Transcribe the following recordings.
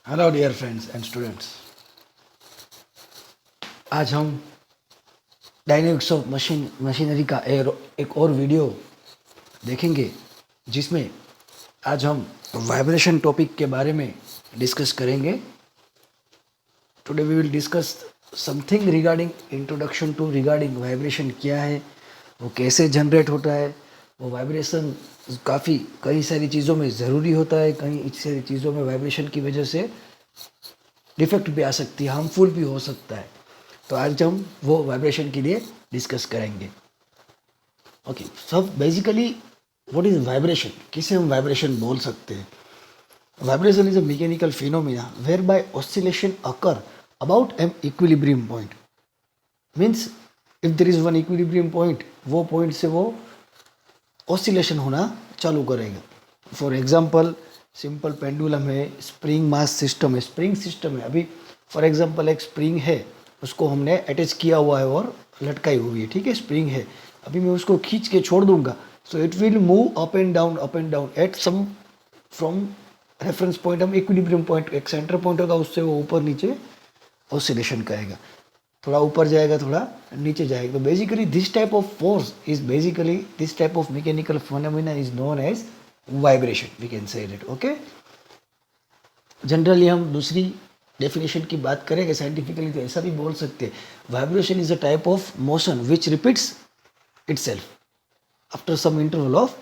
Hello dear friends and students. आज हम dynamics of machinery का एक और वीडियो देखेंगे, जिसमें आज हम वाइब्रेशन टॉपिक के बारे में डिस्कस करेंगे। Today we will discuss something regarding introduction to regarding vibration क्या है, वो कैसे जनरेट होता है। वो वाइब्रेशन काफ़ी कई सारी चीज़ों में ज़रूरी होता है, कई सारी चीज़ों में वाइब्रेशन की वजह से डिफेक्ट भी आ सकती है, हार्मफुल भी हो सकता है। तो आज हम वो वाइब्रेशन के लिए डिस्कस करेंगे। ओके, सब बेसिकली व्हाट इज वाइब्रेशन, किसे हम वाइब्रेशन बोल सकते हैं। Vibration is a mechanical phenomena where by oscillation occur about an equilibrium point. Means if there is one equilibrium point, वो पॉइंट से वो ऑसिलेशन होना चालू करेगा। फॉर एग्जाम्पल सिंपल पेंडुलम है, स्प्रिंग मास सिस्टम है, स्प्रिंग सिस्टम है। अभी फॉर एग्जाम्पल एक स्प्रिंग है, उसको हमने अटैच किया हुआ है और लटकाई हुई है, ठीक है, स्प्रिंग है। अभी मैं उसको खींच के छोड़ दूंगा, so it will move up and down at some from reference point. हम इक्विलिब्रियम पॉइंट, एक सेंटर पॉइंट होगा, उससे वो ऊपर नीचे ऑसिलेशन करेगा, थोड़ा ऊपर जाएगा थोड़ा नीचे जाएगा। तो basically this type of force is basically this type of mechanical phenomena is known as vibration, we can say it. Okay, generally हम दूसरी डेफिनेशन की बात करेंगे साइंटिफिकली, तो ऐसा भी बोल सकते हैं, vibration is a type of motion which repeats itself after some interval of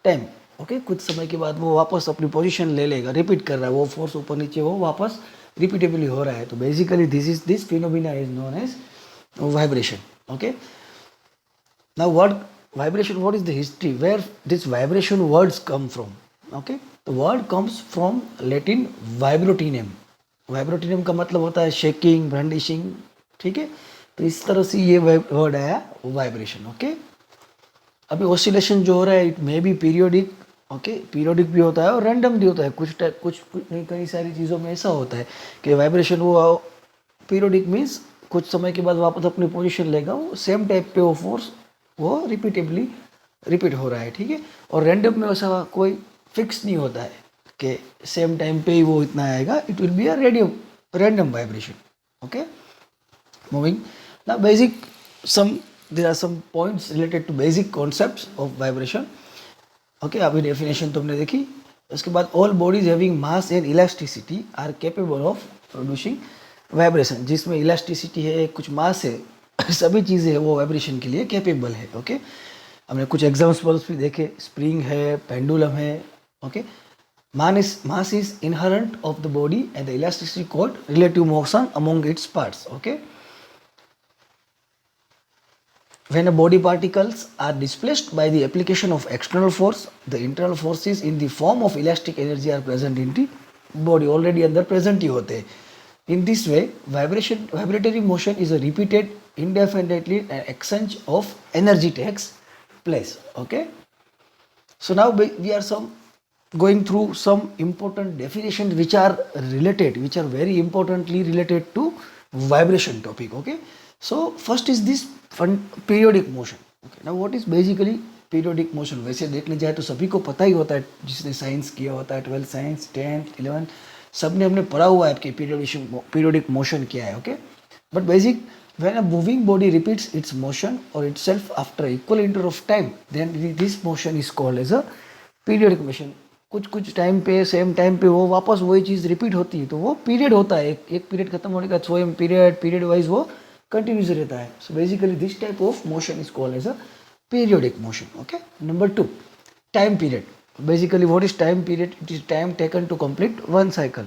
time. Okay, कुछ समय के बाद वो वापस अपनी पोजीशन ले लेगा, रिपीट कर रहा है, वो फोर्स ऊपर नीचे वो वापस रिपीटेबली हो रहा है। तो basically this phenomena is known as vibration. Okay, now what vibration, what is the history where this vibration words come from? Okay, the word comes from Latin vibrotinum. वाइब्रोटिनियम का मतलब होता है शेकिंग, ब्रांडिशिंग, ठीक है। तो इस तरह से ये वर्ड आया वाइब्रेशन। ओके, अभी ऑसिलेशन जो हो रहा है it may be periodic. Okay, periodic भी होता है और रैंडम भी होता है। कुछ कई सारी चीज़ों में ऐसा होता है कि वाइब्रेशन वो पीरियोडिक मीन्स कुछ समय के बाद वापस अपनी पोजीशन लेगा, वो सेम टाइप पे वो फोर्स वो रिपीटेबली रिपीट हो रहा है, ठीक है। और रैंडम में वैसा कोई फिक्स नहीं होता है कि सेम टाइम पे ही वो इतना आएगा, it will be a random vibration. Okay, moving now basic some there are some points related to basic concepts of vibration. Okay, अभी डेफिनेशन तुमने देखी। उसके बाद all bodies having mass and elasticity are capable of producing vibration. जिसमें elasticity है, कुछ मास है, सभी चीज़ें हैं वो वाइब्रेशन के लिए कैपेबल है। ओके, हमने कुछ एग्जाम्पल्स भी देखे, स्प्रिंग है, पेंडुलम है। Okay, mass is inherent of the body and the elasticity called relative motion among its parts. Okay, when a body particles are displaced by the application of external force, the internal forces in the form of elastic energy are present in the body, already अंदर present ही होते हैं। In this way, vibratory motion is a repeated indefinitely and exchange of energy takes place. Okay, so now we are some going through some important definitions which are related, which are very importantly related to vibration topic. Okay, so first is this periodic motion. Okay, now what is basically periodic motion? वैसे देखने जाए तो सभी को पता ही होता है, जिसने साइंस किया होता है, 12th साइंस, 10th 11th, सब ने हमने पढ़ा हुआ है कि पीरियोडिक मोशन क्या है। Okay, but basic when a moving body repeats its motion or itself after equal interval of time, then this motion is called as a periodic motion. कुछ कुछ टाइम पे सेम टाइम पे वो वापस वही चीज़ repeat होती है, तो वो पीरियड होता है। एक पीरियड खत्म होने का स्वयं पीरियड वाइज वो कंटिन्यूस रहता है। So basically this type of motion is called as a periodic motion. Okay, number 2, time period. Basically what is time period? It is time taken to complete one cycle.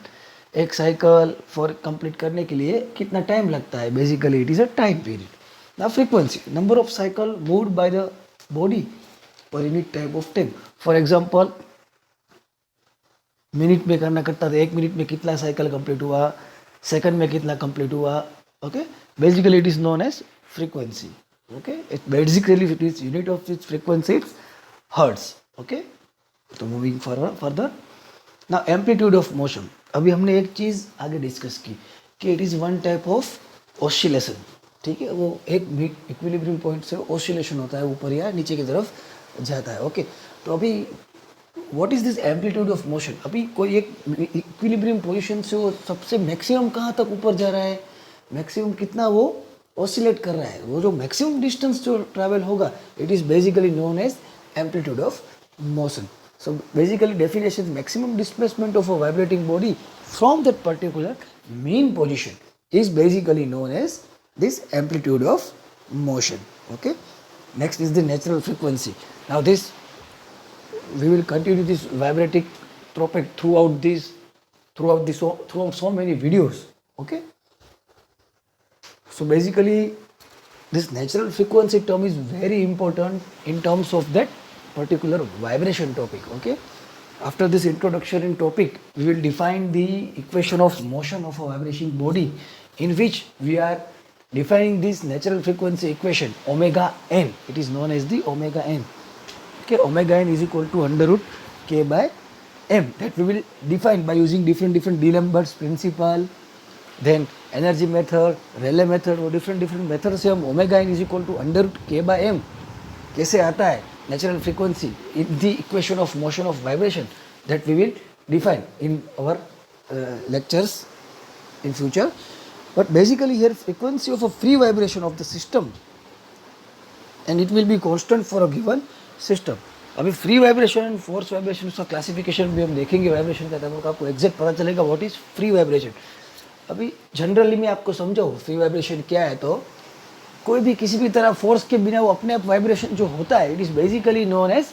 एक cycle for complete करने के लिए कितना time लगता है, basically it is a time period. ना frequency, number of cycle moved by the body per unit type of time. For example minute में करना करता था, 1 मिनट में कितना साइकिल कंप्लीट हुआ, सेकंड में कितना कंप्लीट हुआ। Okay, basically it is known as frequency. Okay, it basically it is unit of this frequency it's hertz. Okay, तो मूविंग फर्दर ना एम्पलीट्यूड ऑफ मोशन। अभी हमने एक चीज़ आगे डिस्कस की कि it is one type of oscillation, ठीक है। वो एक इक्विलिब्रियम पॉइंट से ऑसिलेशन होता है, ऊपर या नीचे की तरफ जाता है। ओके, तो अभी what is this amplitude of motion? अभी कोई एक इक्विलिब्रियम पोजीशन से वो सबसे मैक्सिमम कहाँ तक ऊपर जा रहा है, मैक्सिमम कितना वो ऑसिलेट कर रहा है, वो जो मैक्सिमम डिस्टेंस जो ट्रैवल होगा, it is basically known as amplitude of motion. So basically definition, maximum displacement of a vibrating body from that particular mean position is basically known as this amplitude of motion. Okay, next is the natural frequency. Now this we will continue this vibrating topic throughout so many videos. Okay, so basically this natural frequency term is very important in terms of that particular vibration topic. Okay, after this introduction in topic, we will define the equation of motion of a vibrating body, in which we are defining this natural frequency equation omega n. It is known as the omega n. Okay, omega n is equal to under root k by m, that we will define by using different D'Alembert's principle, then energy method, Rayleigh method, और different methods से हम omega n is equal to under root k by m कैसे आता है natural frequency in the equation of motion of vibration, that we will define in our lectures in future. But basically here frequency of a free vibration of the system, and it will be constant for a given system. अभी free vibration and force vibration का classification भी हम देखेंगे vibration का, तब आपको exact पता चलेगा व्हाट इज फ्री वाइब्रेशन. अभी जनरली मैं आपको समझाऊँ फ्री वाइब्रेशन क्या है, तो कोई भी किसी भी तरह फोर्स के बिना वो अपने आप वाइब्रेशन जो होता है, it is basically known as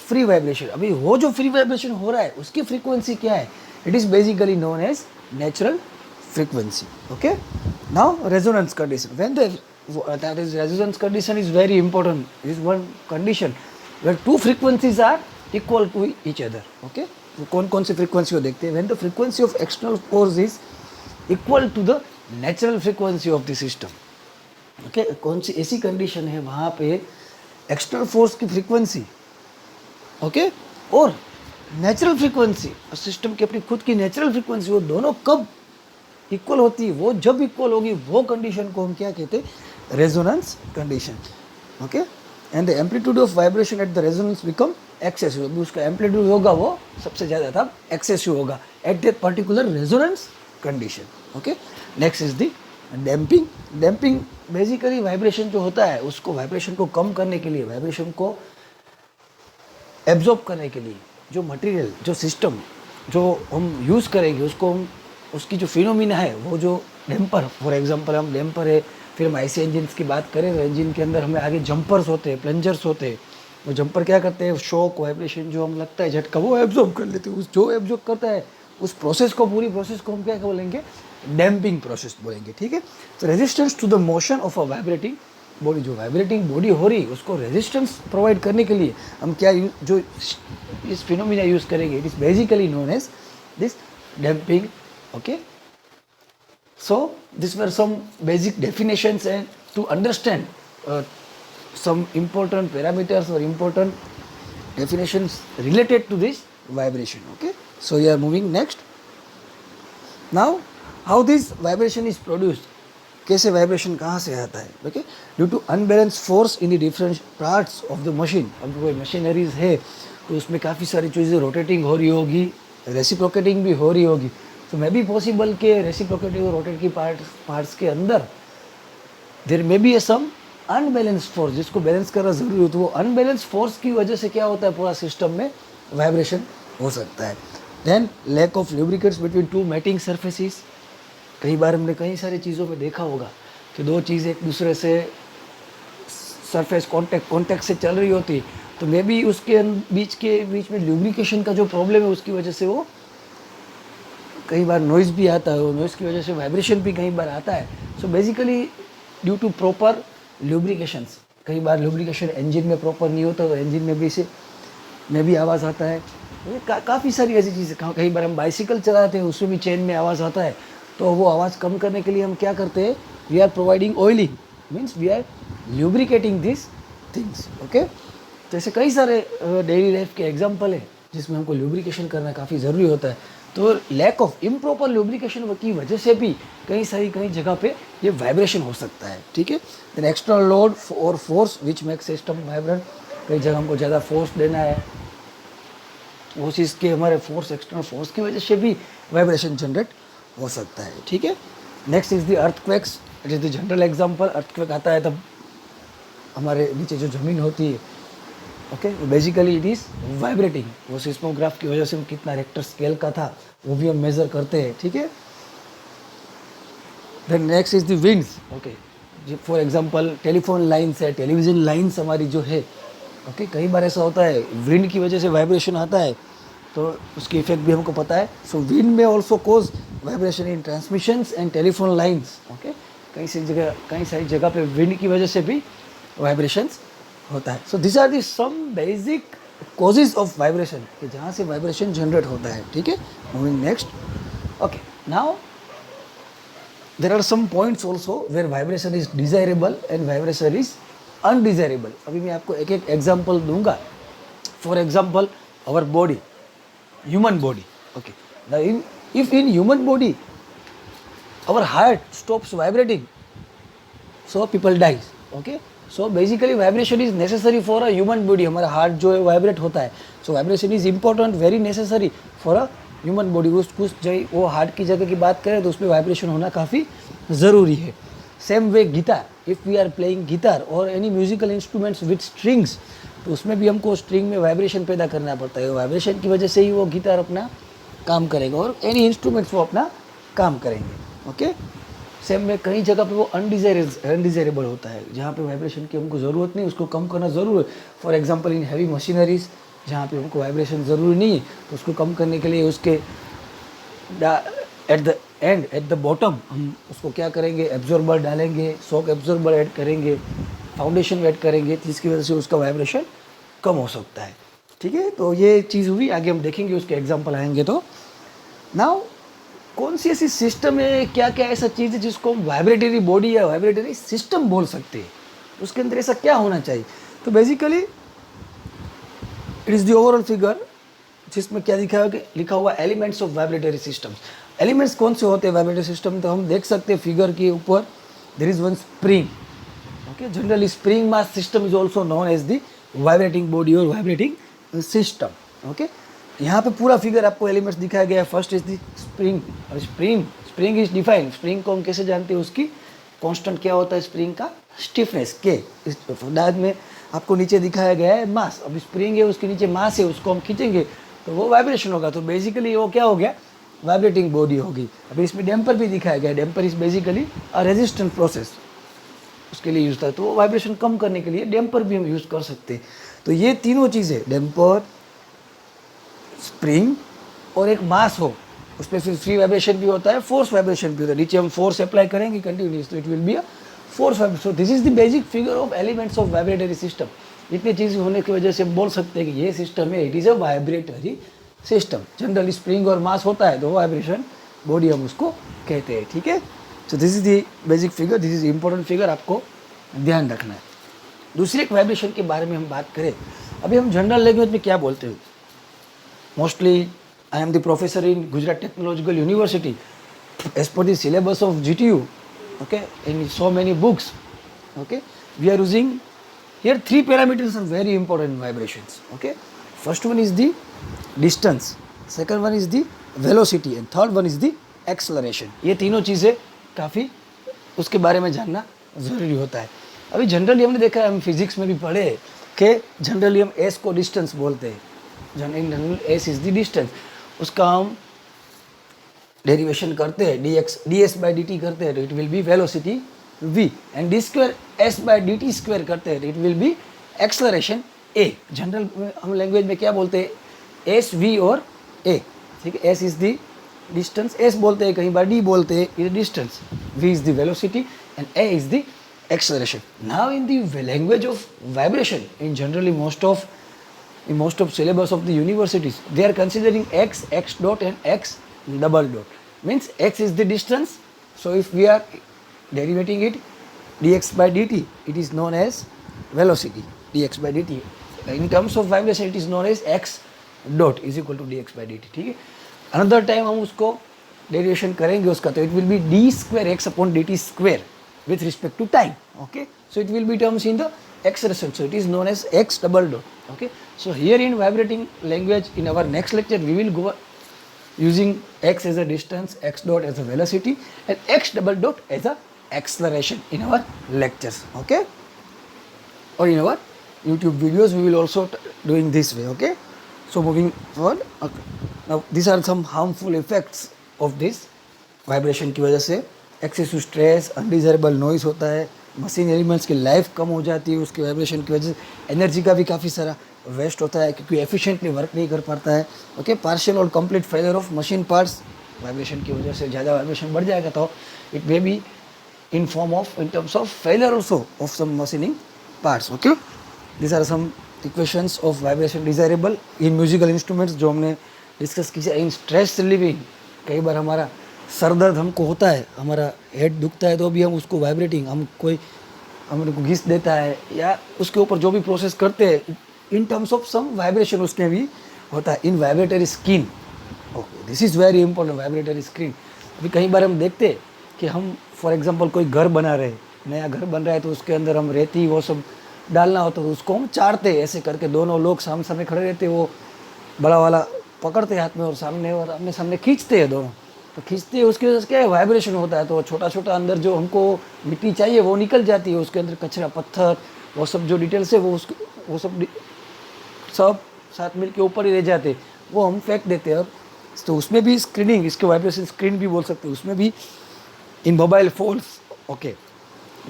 free vibration. अभी वो जो फ्री वाइब्रेशन हो रहा है उसकी फ्रीक्वेंसी क्या है, it is basically known as natural frequency. Okay, now resonance condition, when that is resonance condition is very important. It is one condition where two frequencies are equal to each other. Okay, तो कौन सी frequency को देखते हैं, when the frequency of external force is equal to the natural frequency of the system. Okay कौन सी ऐसी condition है वहाँ पे एक्सटर्नल फोर्स की फ्रीक्वेंसी ओके और नेचुरल फ्रीक्वेंसी और सिस्टम की अपनी खुद की नेचुरल फ्रीक्वेंसी, वो दोनों कब इक्वल होती है, वो जब इक्वल होगी वो कंडीशन को हम क्या कहते हैं, resonance condition. Okay, and the amplitude of vibration at the resonance become excessive. अभी उसका एम्पलीट्यूड होगा वो सबसे ज़्यादा था एक्सेसिव होगा at that particular resonance condition. Okay, next is the damping. Damping basically vibration जो होता है उसको वाइब्रेशन को कम करने के लिए, वाइब्रेशन को एब्जॉर्ब करने के लिए जो मटेरियल जो सिस्टम जो हम यूज़ करेंगे उसको हम उसकी जो फिनोमिना है वो जो डैम्पर, फॉर एग्जांपल हम डैम्पर है, फिर हम आईसी इंजन की बात करें तो इंजन के अंदर हमें आगे जंपर्स होते हैं, प्लंजर्स होते हैं. वो जंपर क्या करते हैं, शॉक वाइब्रेशन जो हम लगता है झटका वो एब्जॉर्ब कर लेते हैं. उस जो एब्जॉर्ब करता है उस प्रोसेस को, पूरी प्रोसेस को हम क्या बोलेंगे, डैम्पिंग प्रोसेस बोलेंगे. ठीक है, तो resistance to the motion of a vibrating body, जो वाइब्रेटिंग बॉडी हो रही है उसको रेजिस्टेंस प्रोवाइड करने के लिए हम क्या जो इस फिनोमिना यूज़ करेंगे, it is basically known as this damping. Okay, so these were some basic definitions and to understand some important parameters or important definitions related to this vibration. Okay, so we are moving next. Now how this vibration is produced, कैसे vibration कहाँ से आता है. Okay, due to unbalance force in the different parts of the machine. अब कोई machineries है तो उसमें काफ़ी सारी चीज़ें रोटेटिंग हो रही होगी, रेसिप्रोकेटिंग भी हो रही होगी. तो मे बी पॉसिबल के रेसिप्रोकेटिंग और रोटेट की पार्ट्स के अंदर there may be a some unbalance force जिसको बैलेंस करना ज़रूरी हो. तो वो अनबैलेंस फोर्स की वजह से क्या होता है, पूरा सिस्टम में वाइब्रेशन हो सकता है. Then lack of lubricates between two mating surfaces. कई बार हमने कई सारी चीज़ों में देखा होगा कि दो चीज़ एक दूसरे से सरफेस कॉन्टैक्ट से चल रही होती, तो मे बी उसके बीच में लुब्रिकेशन का जो प्रॉब्लम है उसकी वजह से वो कई बार नॉइज़ भी आता है, नॉइज़ की वजह से वाइब्रेशन भी कई बार आता है. So basically due to proper lubrications, कई बार लुब्रिकेशन इंजन में प्रॉपर नहीं होता तो इंजन में भी आवाज़ आता है. काफ़ी सारी ऐसी चीज़ें, कई बार हम बाइसिकल चलाते हैं उसमें भी चेन में आवाज़ आता है. तो वो आवाज़ कम करने के लिए हम क्या करते हैं, we are providing oiling, means we are lubricating this things. Okay, तो ऐसे कई सारे डेली लाइफ के एग्जाम्पल है जिसमें हमको ल्यूब्रिकेशन करना काफ़ी ज़रूरी होता है. तो लैक ऑफ इम्प्रॉपर लुब्रिकेशन की वजह से भी कई जगह पे ये वाइब्रेशन हो सकता है. ठीक है, देन एक्सटर्नल लोड और force which make system vibrant. कई जगह हमको ज़्यादा फोर्स देना है वो चीज़ के हमारे फोर्स, एक्सटर्नल फोर्स की वजह से भी वाइब्रेशन जनरेट हो सकता है, ठीक है। Next is the earthquakes, it is the general example. Earthquake आता है तब हमारे नीचे जो ज़मीन होती है, okay, basically it is vibrating. वो सिस्मोग्राफ की वजह से वो कितना रेक्टर स्केल का था वो भी हम मेज़र करते हैं, ठीक है। Then next is the winds, okay. For example telephone lines है, टेलीविज़न लाइन्स हमारी जो है, ओके, कई बार ऐसा होता है विंड की वजह से वाइब्रेशन आता है तो उसकी इफेक्ट भी हमको पता है। सो विंड में also cause vibration in transmissions and telephone lines, okay. कई सारी जगह पे विंड की वजह से भी वाइब्रेशंस होता है। So this are the some basic causes of vibration, कि जहाँ से वाइब्रेशन जनरेट होता है, ठीक है। Moving next, okay, now there are some points also where vibration is desirable and vibration is undesirable. अभी मैं आपको एक एक एग्जाम्पल दूंगा। For example our body, human body, okay. If in human body our heart stops vibrating, so people dies, okay. So basically vibration is necessary for a human body. हमारा heart जो है vibrate होता है, so vibration is important, very necessary for a human body. कुछ वो heart की जगह की बात करें तो उसमें वाइब्रेशन होना काफ़ी ज़रूरी है। Same way guitar, if we are playing guitar और any musical instruments with strings, तो उसमें भी हमको स्ट्रिंग में वाइब्रेशन पैदा करना पड़ता है। वाइब्रेशन की वजह से ही वो गिटार अपना काम करेगा और एनी इंस्ट्रूमेंट्स वो अपना काम करेंगे, ओके। सेम में कई जगह पे वो अनडिजायरेबल होता है, जहाँ पे वाइब्रेशन की हमको ज़रूरत नहीं, उसको कम करना ज़रूर है। For example in heavy machineries, जहाँ पे हमको वाइब्रेशन ज़रूरी नहीं है, तो उसको कम करने के लिए उसके एट द बॉटम हम उसको क्या करेंगे, एब्जॉर्बर डालेंगे, शॉक एब्जॉर्बर ऐड करेंगे, फाउंडेशन ऐड करेंगे, जिसकी वजह से उसका वाइब्रेशन कम हो सकता है, ठीक है। तो ये चीज़ हुई, आगे हम देखेंगे, उसके एग्जांपल आएंगे। तो नाउ कौन सी ऐसी सिस्टम है, क्या क्या ऐसा चीज़ है जिसको हम वाइब्रेटरी बॉडी या वाइब्रेटरी सिस्टम बोल सकते हैं, उसके अंदर ऐसा क्या होना चाहिए। तो basically it is the overall figure, जिसमें क्या लिखा हुआ elements of vibratory systems. Elements कौन से होते हैं वाइब्रेटरी सिस्टम, तो हम देख सकते हैं फिगर के ऊपर, there is one spring, okay. Generally spring mass system is also known as the vibrating body और वाइब्रेटिंग सिस्टम, ओके। यहाँ पे पूरा फिगर आपको एलिमेंट्स दिखाया गया है। फर्स्ट इज द स्प्रिंग, और स्प्रिंग इज डिफाइंड। स्प्रिंग को हम कैसे जानते हैं, उसकी कांस्टेंट क्या होता है स्प्रिंग का, स्टिफनेस के। इस डायग्राम में आपको नीचे दिखाया गया है मास, अब स्प्रिंग है उसके नीचे मास है, उसको हम खींचेंगे तो वो वाइब्रेशन होगा। तो बेसिकली वो क्या हो गया, वाइब्रेटिंग बॉडी होगी। अभी इसमें डैम्पर भी दिखाया गया है, damper is basically a resistant process, उसके लिए यूज़ होता है। तो वो वाइब्रेशन कम करने के लिए डैम्पर भी हम यूज़ कर सकते हैं। तो ये तीनों चीज़ें, डैम्पर, स्प्रिंग और एक मास हो, उसमें फिर फ्री वाइब्रेशन भी होता है, फोर्स वाइब्रेशन भी होता है। नीचे हम फोर्स अप्लाई करेंगे कंटिन्यूस, तो it will be a force vibration. So this is the basic figure of elements of vibratory system. इतनी चीज़ होने की वजह से हम बोल सकते हैं कि ये सिस्टम है, it is a vibratory system. Generally spring और मास होता है तो वाइब्रेशन बॉडी हम उसको कहते हैं, ठीक है। So this is the basic figure, this is important figure, आपको ध्यान रखना है। दूसरे एक वाइब्रेशन के बारे में हम बात करें, अभी हम जनरल लैंग्वेज में क्या बोलते हैं, mostly I am the professor in Gujarat technological university, as per the syllabus of GTU, okay, in so many books, okay, we are using here 3 parameters are very important in vibrations, okay. First one is the distance, second one is the velocity and third one is the acceleration. ये तीनों चीज़ें काफ़ी उसके बारे में जानना ज़रूरी होता है। अभी जनरली हमने देखा है, हम फिजिक्स में भी पढ़े कि जनरली हम एस को डिस्टेंस बोलते हैं। General S is the distance, उसका हम डेरिवेशन करते हैं ds बाई dt करते हैं तो it will B velocity v, and d square s by dt square करते हैं तो it will B acceleration a। General हम लैंग्वेज में क्या बोलते हैं, s v और a, ठीक है। s is the distance, s बोलते हैं, कहीं बार d बोलते हैं, is distance, v is the velocity and a is the acceleration. Now in the language of vibration, in generally most of syllabus of the universities, they are considering x dot and x double dot. Means x is the distance, so if we are derivating it dx by dt, it is known as velocity dx by dt. In terms of vibration, it is known as x dot is equal to dx by dt, ठीक है। Another time हम उसको derivation करेंगे उसका, तो it will be d square x upon dt square with respect to time. Okay, so it will be terms in the X resonance. So it is known as X double dot. Okay, so here in vibrating language, in our next lecture, we will go using X as a distance, X dot as a velocity, and X double dot as a acceleration in our lectures. Okay, or in our YouTube videos, we will also doing this way. Okay, so moving forward. Okay, now these are some harmful effects of this vibration की वजह से. Excessive stress, undesirable noise होता है, machine elements की life कम हो जाती है उसके वाइब्रेशन की वजह से, एनर्जी का भी काफ़ी सारा वेस्ट होता है क्योंकि एफिशिएंटली वर्क नहीं कर पाता है. ओके, पार्शियल और complete failure of machine parts, vibration की वजह से ज़्यादा वाइब्रेशन बढ़ जाएगा तो it may be in form of, in terms of failure also of some machining parts. Okay, these are some equations of vibration desirable in musical instruments जो हमने discuss किया. इन स्ट्रेस रिलीविंग, कई बार हमारा सर दर्द हमको होता है, हमारा हेड दुखता है तो भी हम उसको वाइब्रेटिंग, हम कोई हमको घिस देता है या उसके ऊपर जो भी प्रोसेस करते हैं in terms of some vibration उसमें भी होता है. In vibratory screen, okay, this is very important. Vibratory screen, अभी कई बार हम देखते हैं कि हम फॉर एग्जांपल कोई घर बना रहे, नया घर बन रहा है तो उसके अंदर हम रेती वो सब डालना होता है तो उसको हम चाड़ते हैं ऐसे करके, दोनों लोग सामने सामने खड़े रहते, वो बड़ा वाला पकड़ते हाथ में और सामने और अपने सामने खींचते हैं दोनों. तो खींचते हैं उसकी वजह से क्या है, वाइब्रेशन होता है. तो छोटा छोटा अंदर जो हमको मिट्टी चाहिए वो निकल जाती है, उसके अंदर कचरा पत्थर वो सब जो डिटेल्स है वो सब साथ मिल के ऊपर ही रह जाते, वो हम फेंक देते हैं. और तो उसमें भी स्क्रीनिंग, इसके वाइब्रेशन स्क्रीन भी बोल सकते हैं, उसमें भी in mobile phones. Okay,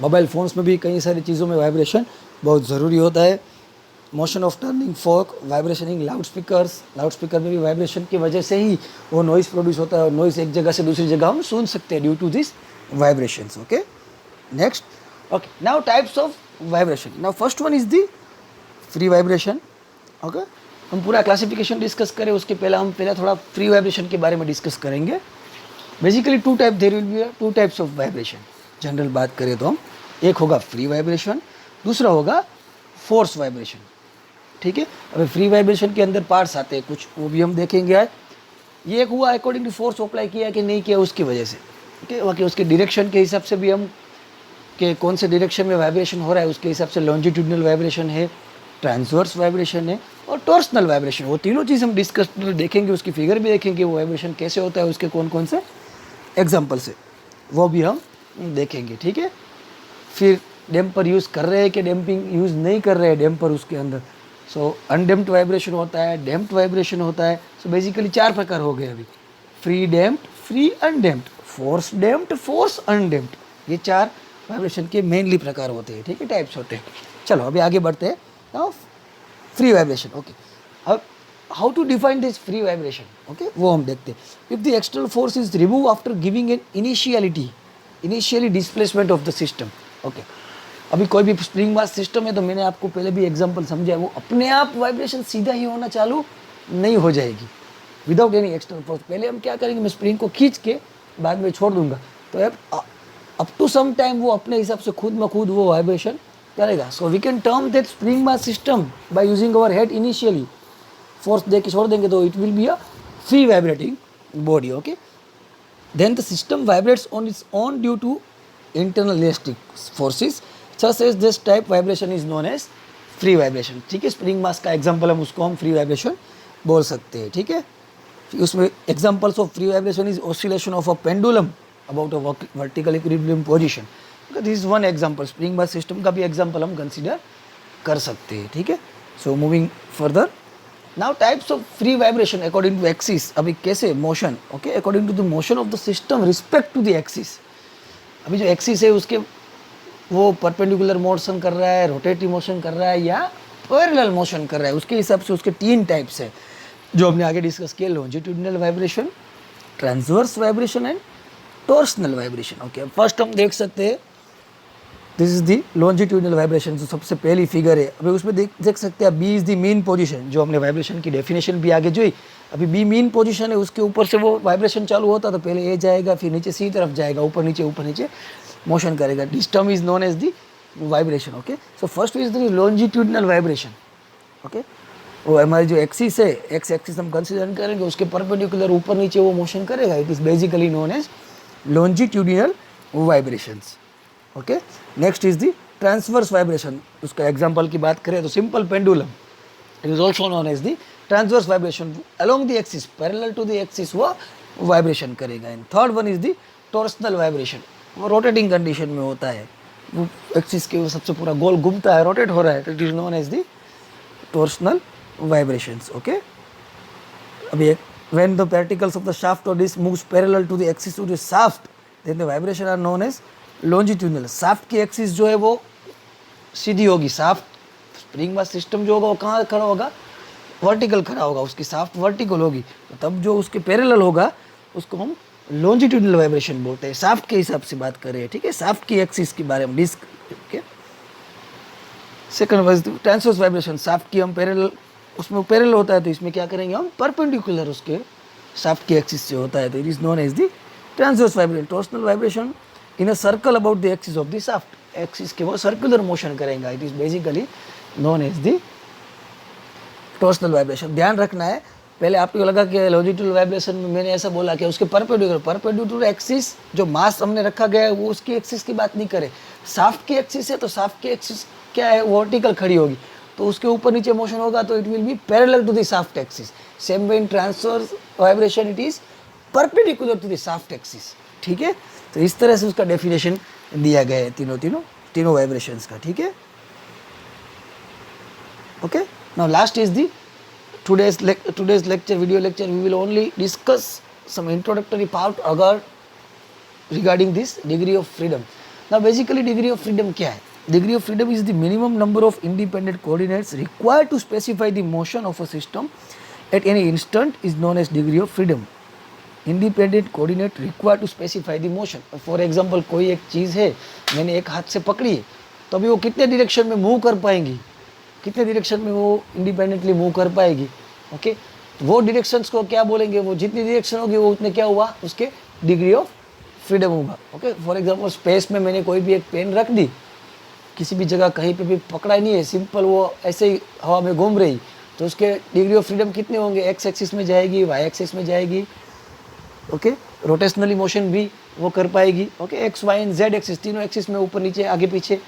mobile phones में भी कई सारी चीज़ों में वाइब्रेशन बहुत ज़रूरी होता है. Motion of turning fork, vibration in loudspeakers, loudspeaker में भी वाइब्रेशन की वजह से ही वो नॉइज़ प्रोड्यूस होता है और नॉइज़ एक जगह से दूसरी जगह हम सुन सकते हैं due to this vibrations. Okay, next. Okay, now types of vibration. Now first one is the free vibration. Okay, हम पूरा क्लासिफिकेशन डिस्कस करें उसके पहले हम थोड़ा फ्री वाइब्रेशन के बारे में डिस्कस करेंगे. Basically two type, there will be two types of vibration. General बात करें तो हम, एक होगा फ्री वाइब्रेशन, दूसरा होगा फोर्स वाइब्रेशन. ठीक है, अभी फ्री वाइब्रेशन के अंदर पार्ट्स आते हैं कुछ, वो भी हम देखेंगे आज. ये एक हुआ अकॉर्डिंग टू फोर्स अप्लाई किया कि नहीं किया उसकी वजह से. ओके, बाकी उसके डायरेक्शन के हिसाब से भी हम कि कौन से डायरेक्शन में वाइब्रेशन हो रहा है उसके हिसाब से लॉन्जिट्यूडनल वाइब्रेशन है, ट्रांसवर्स वाइब्रेशन है और टॉर्सनल वाइब्रेशन. वो तीनों चीज़ हम डिस्कस देखेंगे, उसकी फिगर भी देखेंगे, वो वाइब्रेशन कैसे होता है, उसके कौन कौन से एग्जाम्पल से वो भी हम देखेंगे. ठीक है, फिर डैम्पर यूज़ कर रहे हैं कि डैम्पिंग यूज़ नहीं कर रहे हैं डैम्पर उसके अंदर. सो अनडैम्प्ड वाइब्रेशन होता है, डैम्प्ड वाइब्रेशन होता है. सो बेसिकली 4 प्रकार हो गए अभी, free damped, free undamped, force damped, force undamped. ये 4 वाइब्रेशन के मेनली प्रकार होते हैं. ठीक है, टाइप्स होते हैं. चलो अभी आगे बढ़ते हैं. Now free vibration. ओके, अब how to define this free vibration. Okay, वो हम देखते हैं. If the external force is remove after giving an initially displacement of the system. Okay, अभी कोई भी स्प्रिंग मास सिस्टम है तो मैंने आपको पहले भी एग्जांपल समझाया, वो अपने आप वाइब्रेशन सीधा ही होना चालू नहीं हो जाएगी विदाउट एनी एक्सटर्नल फोर्स. पहले हम क्या करेंगे, मैं स्प्रिंग को खींच के बाद में छोड़ दूंगा तो अप टू सम टाइम वो अपने हिसाब से खुद ब खुद वो वाइब्रेशन करेगा. So we can term that spring mass system by using our head. Initially force दे के छोड़ देंगे तो it will be a free vibrating body. Okay, then the system vibrates on its own due to internal elastic forces. Such as this type vibration is known as free vibration. ठीक है, spring मास का example हम उसको हम free vibration बोल सकते हैं. ठीक है, उसमें examples of free vibration is oscillation of a pendulum about a vertical equilibrium position. This is one example. Spring mass system का भी एग्जांपल हम कंसीडर कर सकते हैं. ठीक है, so moving further. Now types of free vibration according to axis. अभी कैसे motion. Okay, according to the motion of the system respect to the axis. अभी जो एक्सिस है उसके वो परपेंडिकुलर मोशन कर रहा है, रोटेटिव मोशन कर रहा है या पैरेलल मोशन कर रहा है, उसके हिसाब से उसके 3 टाइप्स है जो हमने आगे डिस्कस किए. Longitudinal vibration, transverse vibration and torsional vibration. Okay, first हम देख सकते हैं, this is the longitudinal vibration जो सबसे पहली फिगर है. अभी उसमें देख सकते हैं B is the mean position, जो हमने वाइब्रेशन की डेफिनेशन भी आगे जोई. अभी बी मीन पोजीशन है, उसके ऊपर से वो वाइब्रेशन चालू होता तो पहले ए जाएगा, फिर नीचे सी तरफ जाएगा, ऊपर नीचे मोशन करेगा. This term is known as the vibration. Okay, so first is the longitudinal vibration. Okay, वो हमारी जो एक्सिस है, एक्स एक्सिस हम कंसिडर करेंगे, उसके परपेंडिकुलर ऊपर नीचे वो मोशन करेगा. It is basically known as longitudinal vibrations. Okay, next is the transverse vibration. उसका एग्जांपल की बात करें तो simple pendulum it is also known as the transverse vibration. Along the axis, parallel to the axis वो vibration करेगा. And third one is the torsional vibration. वो rotating condition में होता है, वो एक्सिस के सबसे पूरा गोल घूमता है, रोटेट हो रहा है, तो it is known as the torsional vibrations. Okay, अभी एक when the particles of the shaft or disc moves parallel to the axis of the shaft, then the vibration are known as longitudinal. shaft की axis जो है वो सीधी होगी, shaft spring वाला system जो होगा वो कहाँ खड़ा होगा, वर्टिकल खड़ा होगा, उसकी शाफ्ट वर्टिकल होगी, तो तब जो उसके पैरेलल होगा उसको हम लॉन्जिट्यूडिनल वाइब्रेशन बोलते हैं. शाफ्ट के हिसाब से बात कर रहे हैं, ठीक है, शाफ्ट की एक्सिस के बारे में, डिस्क के. Second was transverse vibration. Shaft की हम पैरेलल, उसमें पैरेलल होता है तो इसमें क्या करेंगे हम, परपेंडिकुलर उसके शाफ्ट की एक्सिस से होता है, तो it is known as the transverse vibration. Torsional vibration in a circle about the axis of the shaft. Axis के वो सर्कुलर मोशन करेगा, it is basically known as the torsional vibration. ध्यान रखना है, पहले आपको लगा कि लॉन्जिट्यूडनल वाइब्रेशन में मैंने ऐसा बोला कि उसके परपेंडिकुलर एक्सिस जो मास हमने रखा गया है वो उसकी एक्सिस की बात नहीं करे. शाफ्ट की एक्सिस है तो शाफ्ट की एक्सिस क्या है, वर्टिकल खड़ी होगी, तो उसके ऊपर नीचे मोशन होगा तो it will be parallel to the shaft axis. Same way in transverse vibration it is perpendicular to the shaft axis. ठीक है, तो इस तरह से उसका डेफिनेशन दिया गया है तीनों वाइब्रेशंस का. ठीक है, okay. Now last is the today's lecture, video lecture. We will only discuss some introductory part regarding this degree of freedom. Now basically degree of freedom क्या है? Degree of freedom is the minimum number of independent coordinates required to specify the motion of a system at any instant is known as degree of freedom. Independent coordinate required to specify the motion. For example, कोई एक चीज़ है, मैंने एक हाथ से पकड़ी है, तो अभी वो कितने डायरेक्शन में मूव कर पाएंगी, कितने डायरेक्शन में वो इंडिपेंडेंटली मूव कर पाएगी. ओके, वो डायरेक्शंस को क्या बोलेंगे, वो जितनी डायरेक्शन होगी वो उतने क्या हुआ, उसके डिग्री ऑफ फ्रीडम होगा. ओके, फॉर एग्जांपल स्पेस में मैंने कोई भी एक पेन रख दी, किसी भी जगह कहीं पे भी पकड़ा नहीं है, सिंपल वो ऐसे ही हवा में घूम रही, तो उसके डिग्री ऑफ फ्रीडम कितने होंगे, एक्स एक्सिस में जाएगी, वाई एक्सिस में जाएगी. ओके, रोटेशनली मोशन भी वो कर पाएगी. Okay, x y and z axis, तीनों एक्सिस में ऊपर नीचे आगे पीछे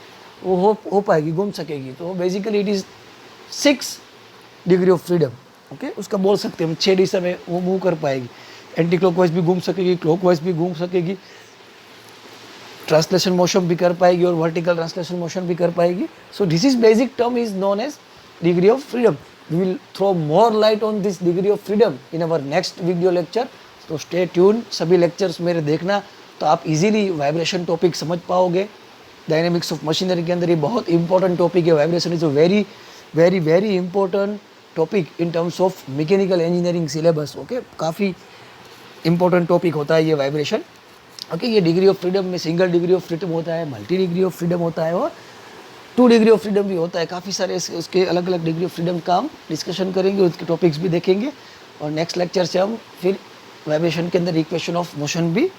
वो हो पाएगी, घूम सकेगी. तो basically it is 6 degree of freedom. Okay, उसका बोल सकते हैं हम 6 दिशा में वो मूव कर पाएगी. एंटी क्लॉकवाइज भी घूम सकेगी, क्लॉकवाइज भी घूम सकेगी, ट्रांसलेशन मोशन भी कर पाएगी और वर्टिकल ट्रांसलेशन मोशन भी कर पाएगी. So this is basic term is known as degree of freedom. We will throw more light on this degree of freedom in our next video lecture. तो stay tune, सभी lectures मेरे देखना, तो आप easily vibration topic समझ पाओगे. Dynamics of machinery के अंदर ये बहुत इंपॉर्टेंट टॉपिक है. Vibration is a very very very important topic in terms of mechanical engineering syllabus. Okay, काफ़ी इंपॉर्टेंट टॉपिक होता है ये वाइब्रेशन. ओके, ये डिग्री ऑफ फ्रीडम में सिंगल डिग्री ऑफ फ्रीडम होता है, मल्टी डिग्री ऑफ फ्रीडम होता है और 2 डिग्री ऑफ फ्रीडम भी होता है. काफ़ी सारे उसके अलग अलग डिग्री ऑफ फ्रीडम का हम डिस्कशन करेंगे, उसके टॉपिक्स भी देखेंगे. और नेक्स्ट लेक्चर से हम फिर वाइब्रेशन के अंदर इक्वेशन ऑफ मोशन भी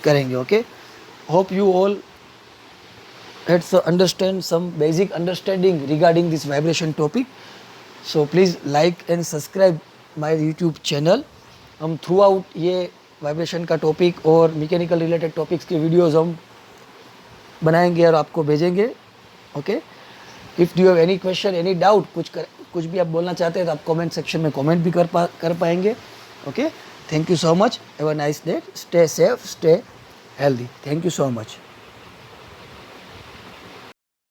करेंगे. Okay, hope you all had understand some basic understanding regarding this vibration topic. So please like and subscribe my YouTube channel. हम थ्रू आउट ये वाइब्रेशन का टॉपिक और मैकेनिकल रिलेटेड टॉपिक्स के videos हम बनाएंगे और आपको भेजेंगे. Okay, if you have any question, any doubt, कुछ भी आप बोलना चाहते हैं तो आप कमेंट सेक्शन में कमेंट भी कर पाएंगे. Okay, thank you so much. Have a nice day. Stay safe, stay healthy. Thank you so much.